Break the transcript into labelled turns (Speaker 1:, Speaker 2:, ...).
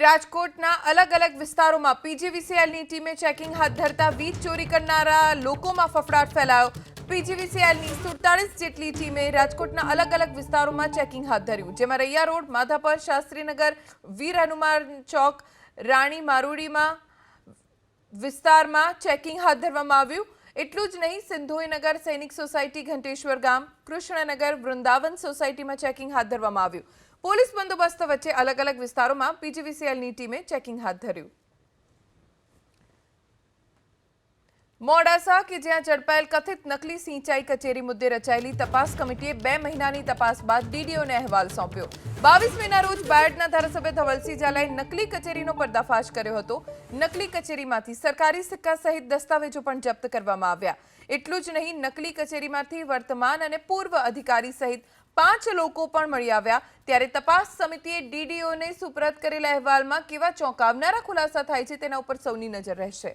Speaker 1: રાજકોટના અલગ અલગ વિસ્તારોમાં પીજીવીસીએલની ટીમે ચેકિંગ હાથ ધરતા વીજ ચોરી કરનારા લોકોમાં ફફડાટ ફેલાયો। પીજીવીસીએલની 47 જેટલી ટીમે રાજકોટના અલગ અલગ વિસ્તારોમાં ચેકિંગ હાથ ધર્યું, જેમાં રૈયા રોડ, માધાપર, શાસ્ત્રીનગર, વીર હનુમાન ચોક, રાણી મારુડીમાં વિસ્તારમાં ચેકિંગ હાથ ધરવામાં આવ્યું। એટલું જ નહીં, સિંધોઈનગર, સૈનિક સોસાયટી, ઘંટેશ્વર ગામ, કૃષ્ણનગર, વૃંદાવન સોસાયટીમાં ચેકિંગ હાથ ધરવામાં આવ્યું। પોલીસ બંદોબસ્ત વચ્ચે અલગ અલગ વિસ્તારોમાં પીજીવીસીએલની ટીમે ચેકિંગ હાથ ધર્યું। મોડાસા કે જ્યાં ઝડપાયેલ કથિત નકલી સિંચાઈ કચેરી મુદ્દે રચાયેલી તપાસ કમિટીએ 2 મહિનાની તપાસ બાદ ડીડીઓને અહેવાલ સોંપ્યો। 22 મેના રોજ બાયડના ધારાસભ્ય ધવલસિંહ ઝાલાએ નકલી કચેરીનો પર્દાફાશ કર્યો હતો। નકલી કચેરીમાંથી સરકારી સિક્કા સહિત દસ્તાવેજો પણ જપ્ત કરવામાં આવ્યા। એટલું જ નહીં, નકલી કચેરીમાંથી વર્તમાન અને પૂર્વ અધિકારી સહિત 5 લોકો પણ મળી આવ્યા। ત્યારે તપાસ સમિતિએ ડીડીઓને સુપરત કરેલા અહેવાલમાં કેવા ચોંકાવનારા ખુલાસા થાય છે તેના ઉપર સૌની નજર રહેશે।